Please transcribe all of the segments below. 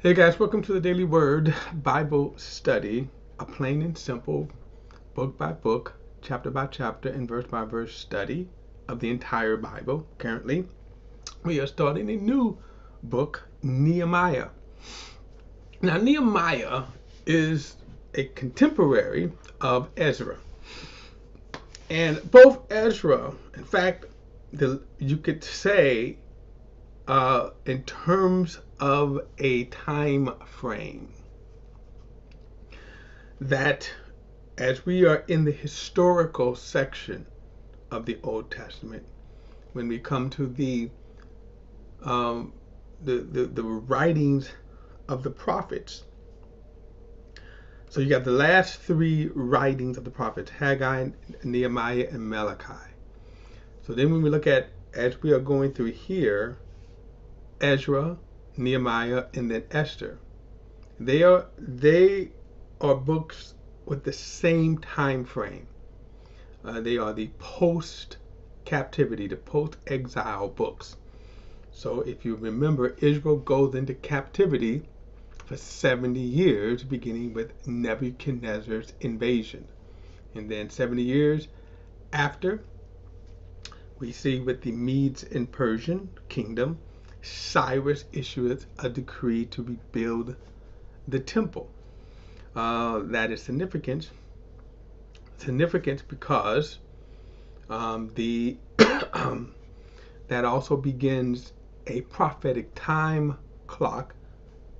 Hey guys, welcome to the Daily Word Bible Study, a plain and simple, book by book, chapter by chapter, and verse by verse study of the entire Bible. Currently, we are starting a new book, Nehemiah. Now, Nehemiah is a contemporary of Ezra. And both Ezra, in fact, you could say in terms of a time frame, that as we are in the historical section of the Old Testament, when we come to the writings of the prophets, so you got the last three writings of the prophets: Haggai, Nehemiah, and Malachi. So then when we look at, as we are going through here, Ezra, Nehemiah, and then Esther, they are books with the same time frame. They are the post-captivity, the post-exile books. So if you remember, Israel goes into captivity for 70 years, beginning with Nebuchadnezzar's invasion. And then 70 years after, we see with the Medes and Persian kingdom, Cyrus issueth a decree to rebuild the temple. That is significant because the that also begins a prophetic time clock,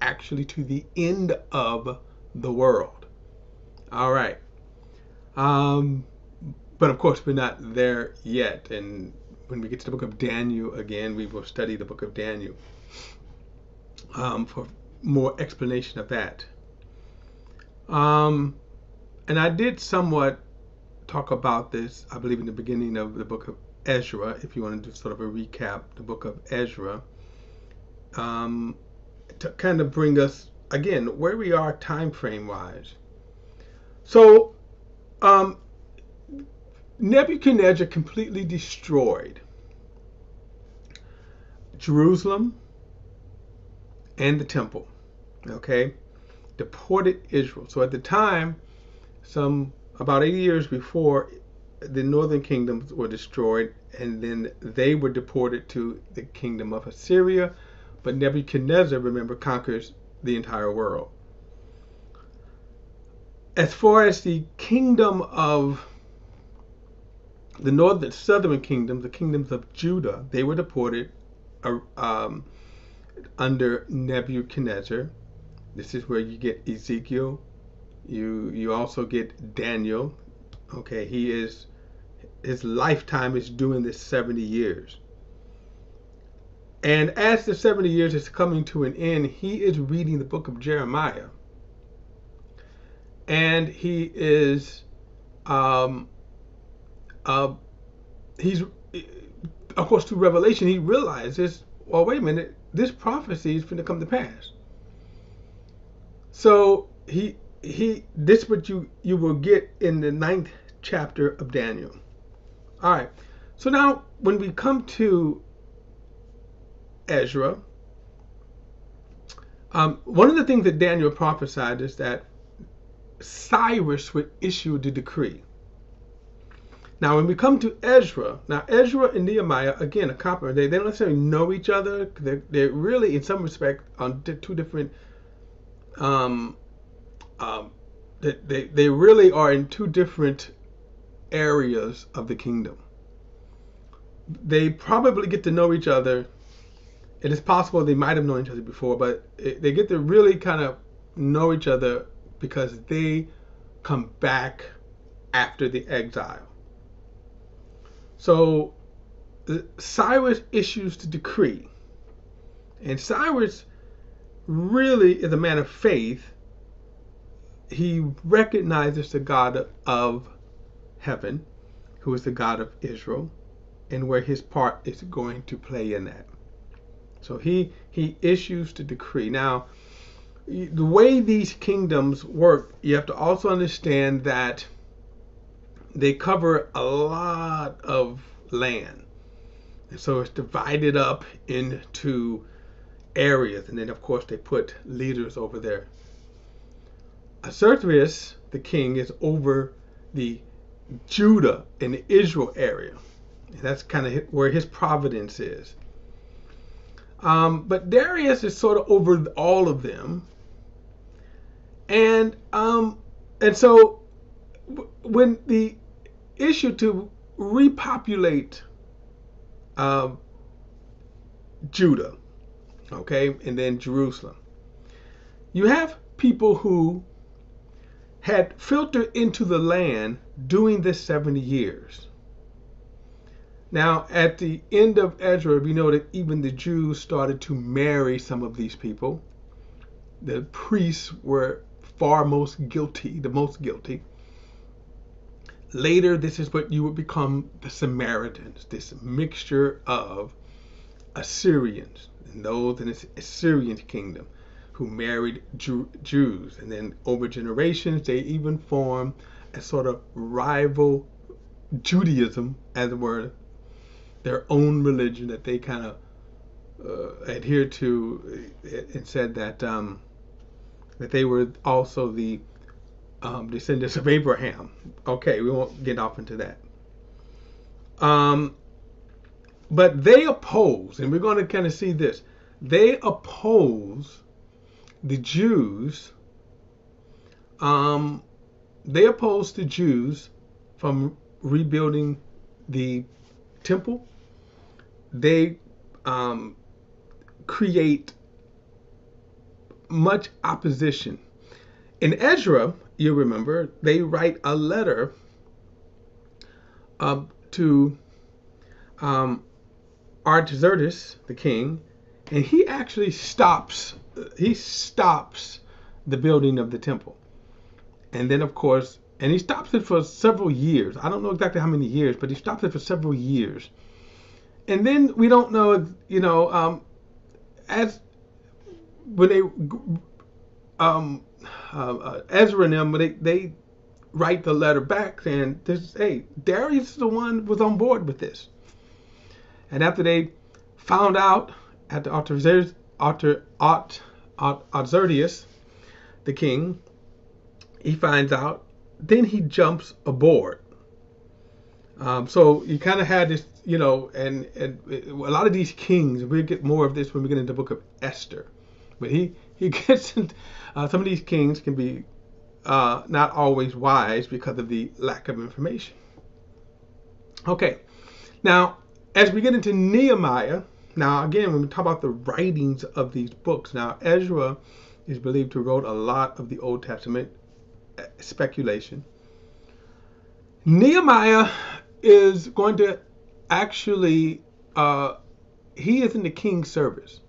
actually to the end of the world. All right. But of course, we're not there yet. And when we get to the book of Daniel again, we will study the book of Daniel for more explanation of that. And I did somewhat talk about this, I believe, in the beginning of the book of Ezra, if you want to do sort of a recap, the book of Ezra, to kind of bring us, again, where we are time frame wise. So, Nebuchadnezzar completely destroyed Jerusalem and the temple, okay? Deported Israel. So at the time, about 80 years before, the northern kingdoms were destroyed, and then they were deported to the kingdom of Assyria. But Nebuchadnezzar, remember, conquers the entire world. As far as the kingdom of the northern, southern kingdoms, the kingdoms of Judah, they were deported under Nebuchadnezzar. This is where you get Ezekiel. You also get Daniel. Okay, his lifetime is doing this 70 years. And as the 70 years is coming to an end, he is reading the book of Jeremiah. And he is, he's, of course, through Revelation, he realizes, well, wait a minute, this prophecy is going to come to pass. So this is what you will get in the 9th chapter of Daniel. All right. So now when we come to Ezra, one of the things that Daniel prophesied is that Cyrus would issue the decree. Now when we come to Ezra, Ezra and Nehemiah, again, a complement. They don't necessarily know each other. They're really, in some respect, on two different they really are in two different areas of the kingdom. They probably get to know each other. It is possible they might have known each other before, but they get to really kind of know each other because they come back after the exile. So Cyrus issues the decree, and Cyrus really is a man of faith. He recognizes the God of heaven, who is the God of Israel, and where his part is going to play in that. So he issues the decree. Now, the way these kingdoms work, you have to also understand that they cover a lot of land. And so it's divided up into areas, and then of course they put leaders over there. Ahasuerus, the king, is over the Judah and the Israel area. And that's kind of where his providence is. But Darius is sort of over all of them. And so when the issue to repopulate Judah, okay, and then Jerusalem, you have people who had filtered into the land during this 70 years. Now, at the end of Ezra, we know that even the Jews started to marry some of these people. The priests were the most guilty. Later, this is what you would become the Samaritans, this mixture of Assyrians and those in the Assyrian kingdom who married Jews. And then over generations, they even formed a sort of rival Judaism, as it were, their own religion that they kind of adhered to, and said that that they were also the descendants of Abraham. Okay, we won't get off into that. But they oppose, and we're going to kind of see this. They oppose the Jews. They oppose the Jews from rebuilding the temple. They create much opposition. In Ezra, you remember, they write a letter to Artaxerxes, the king, and he actually stops the building of the temple. And then, of course, and he stops it for several years. I don't know exactly how many years, but he stops it for several years. And then we don't know, as when they Ezra and them, they write the letter back saying, hey, Darius is the one who was on board with this. And after they found out, at the Artaxerxes, the king, he finds out, then he jumps aboard. So you kind of had this, and a lot of these kings, we'll get more of this when we get into the book of Esther. But he gets into, some of these kings can be not always wise because of the lack of information. Okay, now as we get into Nehemiah, now again, when we talk about the writings of these books, now Ezra is believed to have wrote a lot of the Old Testament, speculation. Nehemiah is going to actually, he is in the king's service,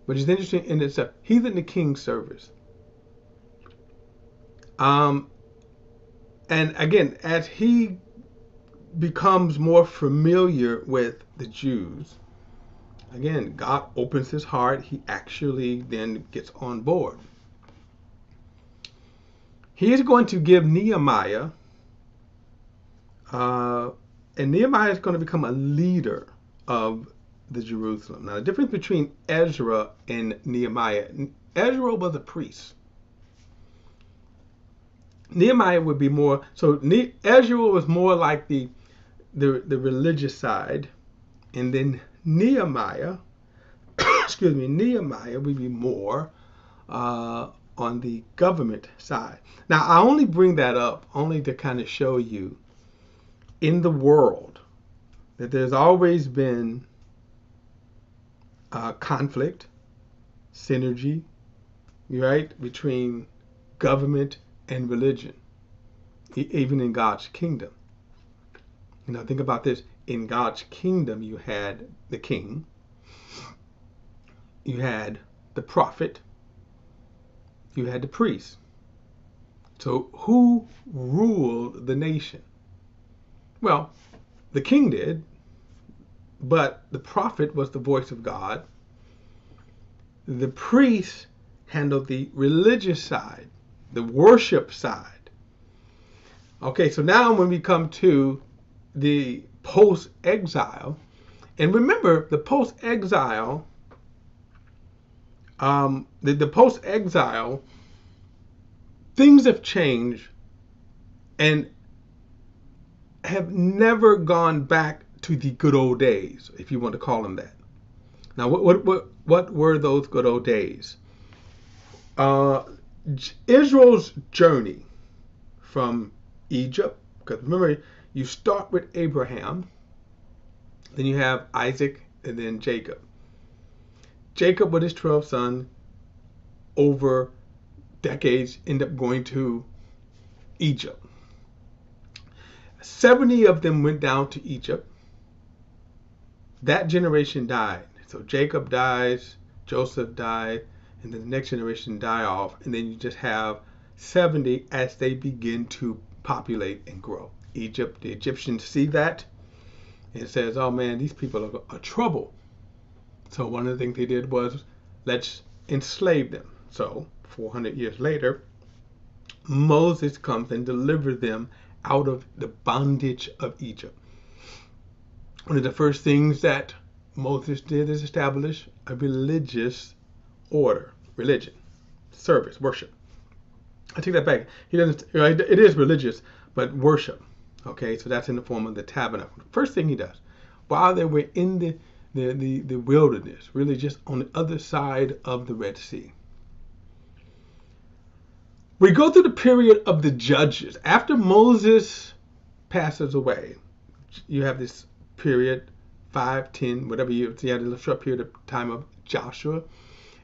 which is interesting in itself. He's in the king's service. And again, as he becomes more familiar with the Jews, again, God opens his heart. He actually then gets on board. He is going to give Nehemiah, and Nehemiah is going to become a leader of the Jerusalem. Now, the difference between Ezra and Nehemiah, Ezra was a priest. Nehemiah would be more, so Ezra was more like the religious side, and then Nehemiah, Nehemiah would be more on the government side. Now, I only bring that up only to kind of show you in the world that there's always been conflict, synergy, right, between government and religion, even in God's kingdom. Think about this. In God's kingdom, you had the king, you had the prophet, you had the priest. So who ruled the nation? Well, the king did, but the prophet was the voice of God. The priest handled the religious side, the worship side. Okay, so now when we come to the post-exile, and remember, the post-exile The post-exile, things have changed and have never gone back to the good old days, if you want to call them that. Now, what were those good old days? Uh, Israel's journey from Egypt, because remember, you start with Abraham, then you have Isaac, and then Jacob. Jacob with his 12 sons over decades end up going to Egypt. 70 of them went down to Egypt. That generation died. So Jacob dies, Joseph died, and then the next generation die off, and then you just have 70 as they begin to populate and grow. Egypt, the Egyptians see that and says, oh man, these people are trouble. So one of the things they did was, let's enslave them. So 400 years later, Moses comes and delivers them out of the bondage of Egypt. One of the first things that Moses did is establish a religious order, religion, service, worship. I take that back. He doesn't. It is religious, but worship. Okay, so that's in the form of the tabernacle. The first thing he does, while they were in the wilderness, really just on the other side of the Red Sea. We go through the period of the judges. After Moses passes away, you have this period, 5, 10, whatever years. You have a short period of time of Joshua.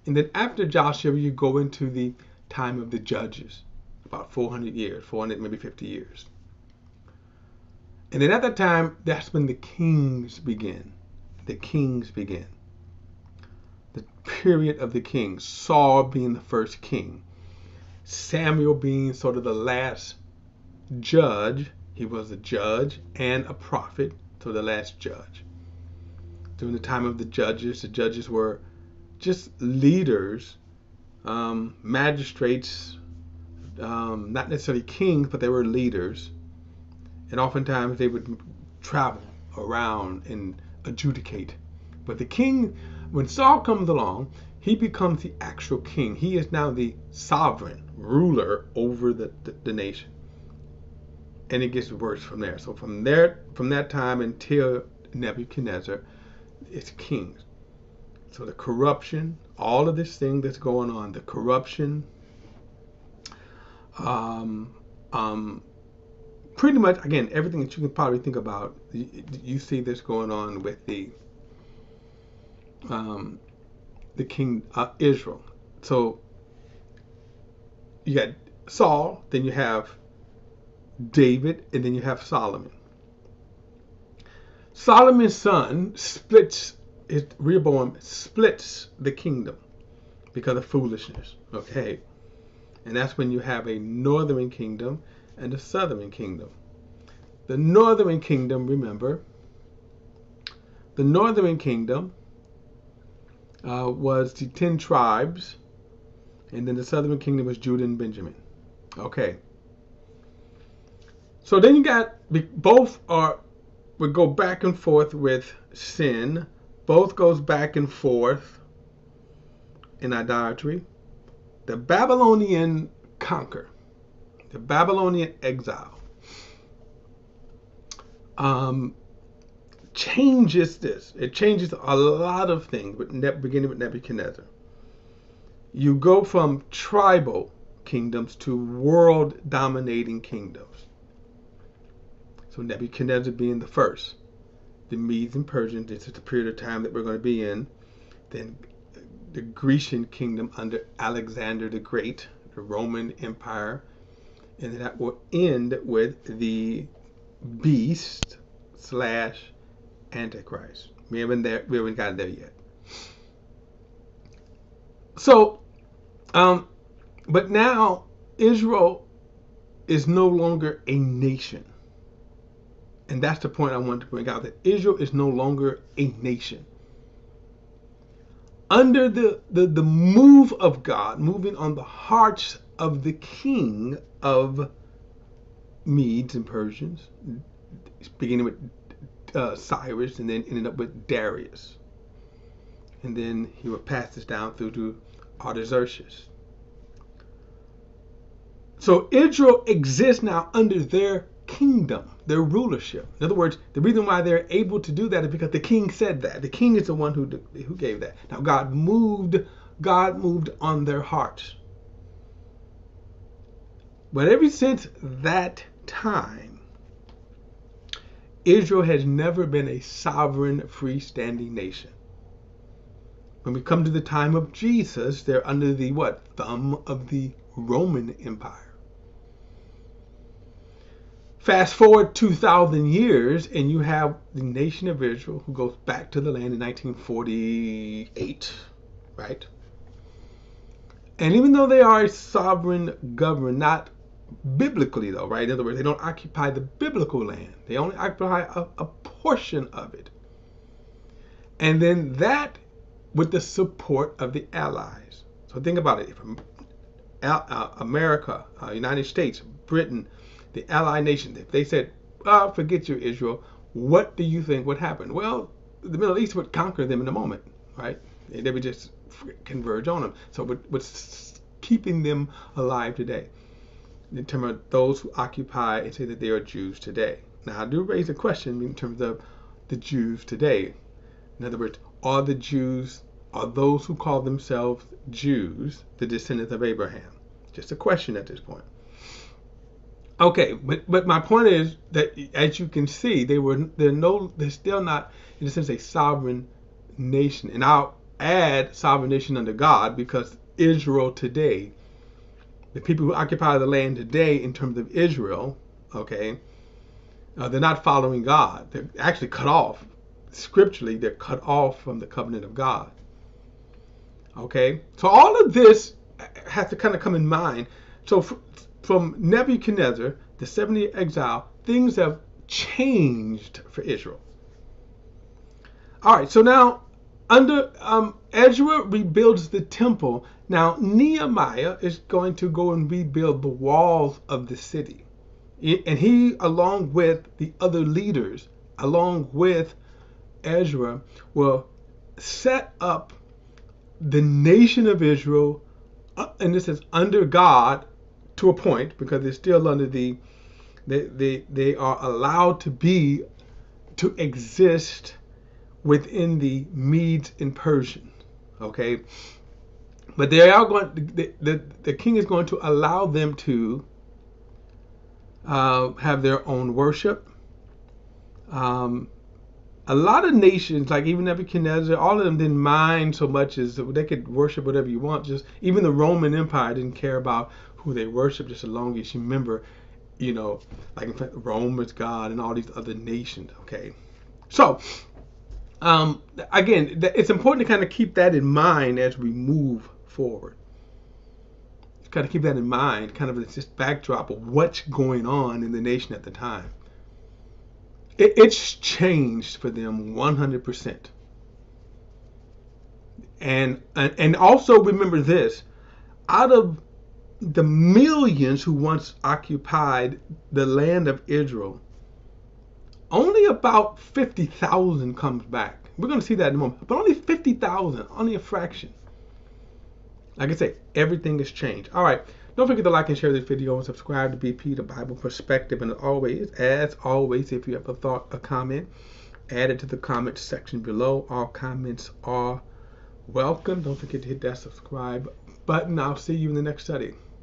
And then after Joshua, you go into the time of the judges, about 400 years, 400, maybe 50 years. And then at that time, that's when the kings begin. The kings begin. The period of the kings. Saul being the first king. Samuel being sort of the last judge. He was a judge and a prophet, so the last judge. During the time of the judges were just leaders, magistrates, not necessarily kings, but they were leaders. And oftentimes they would travel around and adjudicate. But the king, when Saul comes along, he becomes the actual king. He is now the sovereign ruler over the nation. And it gets worse from there. So from that time until Nebuchadnezzar, it's kings. So the corruption, all of this thing that's going on, the corruption, pretty much, again, everything that you can probably think about, you see this going on with the king Israel. So you got Saul, then you have David, and then you have Solomon. Solomon's son Rehoboam splits the kingdom because of foolishness. Okay, and that's when you have a northern kingdom and a southern kingdom. The northern kingdom, remember, the northern kingdom was the 10 tribes, and then the southern kingdom was Judah and Benjamin. Okay. So then you got, both would go back and forth with sin. Both goes back and forth in idolatry. The Babylonian conquer. The Babylonian exile changes this. It changes a lot of things, beginning with Nebuchadnezzar. You go from tribal kingdoms to world-dominating kingdoms. So Nebuchadnezzar being the first. The Medes and Persians, this is the period of time that we're going to be in. Then the Grecian kingdom under Alexander the Great, the Roman Empire. And then that will end with the beast / Antichrist. We haven't gotten there yet. So, but now Israel is no longer a nation. And that's the point I want to bring out, that Israel is no longer a nation. Under the move of God, moving on the hearts of the king of Medes and Persians, beginning with Cyrus and then ended up with Darius. And then he would pass this down through to Artaxerxes. So Israel exists now under their kingdom, their rulership. In other words, the reason why they're able to do that is because the king said that. The king is the one who gave that. Now God moved on their hearts. But ever since that time, Israel has never been a sovereign, freestanding nation. When we come to the time of Jesus, they're under the what? Thumb of the Roman Empire. Fast forward 2,000 years, and you have the nation of Israel who goes back to the land in 1948, right? And even though they are a sovereign government, not biblically though, right? In other words, they don't occupy the biblical land. They only occupy a portion of it. And then that with the support of the Allies. So think about it. If America, United States, Britain, the Allied nations, if they said, oh, forget you, Israel, what do you think would happen? Well, the Middle East would conquer them in a moment, right? They would just converge on them. So what's keeping them alive today? In terms of those who occupy and say that they are Jews today. Now, I do raise a question in terms of the Jews today. In other words, are those who call themselves Jews the descendants of Abraham? Just a question at this point. Okay, but my point is that, as you can see, they're still not, in a sense, a sovereign nation. And I'll add sovereign nation under God, because Israel today, the people who occupy the land today in terms of Israel, okay, they're not following God. They're actually cut off. Scripturally, they're cut off from the covenant of God. Okay, so all of this has to kind of come in mind. So from Nebuchadnezzar, the 70-year exile, things have changed for Israel. All right, so now under Ezra rebuilds the temple. Now Nehemiah is going to go and rebuild the walls of the city. And he, along with the other leaders, along with Ezra, will set up the nation of Israel, and this is under God to a point, because they're still under they are allowed to exist within the Medes and Persians, okay? But they are the king is going to allow them to have their own worship. A lot of nations, like even Nebuchadnezzar, all of them didn't mind so much as they could worship whatever you want. Just even the Roman Empire didn't care about who they worship, just as long as you remember, like in fact, Rome is God and all these other nations. Okay, so again, it's important to kind of keep that in mind as we move forward. Kind of keep that in mind, kind of this backdrop of what's going on in the nation at the time. It's changed for them 100%. And also remember this, out of the millions who once occupied the land of Israel, only about 50,000 comes back. We're going to see that in a moment. But only 50,000, only a fraction. Like I say, everything has changed. All right. Don't forget to like and share this video and subscribe to BP, the Bible Perspective. And as always, if you have a thought, a comment, add it to the comment section below. All comments are welcome. Don't forget to hit that subscribe button. I'll see you in the next study.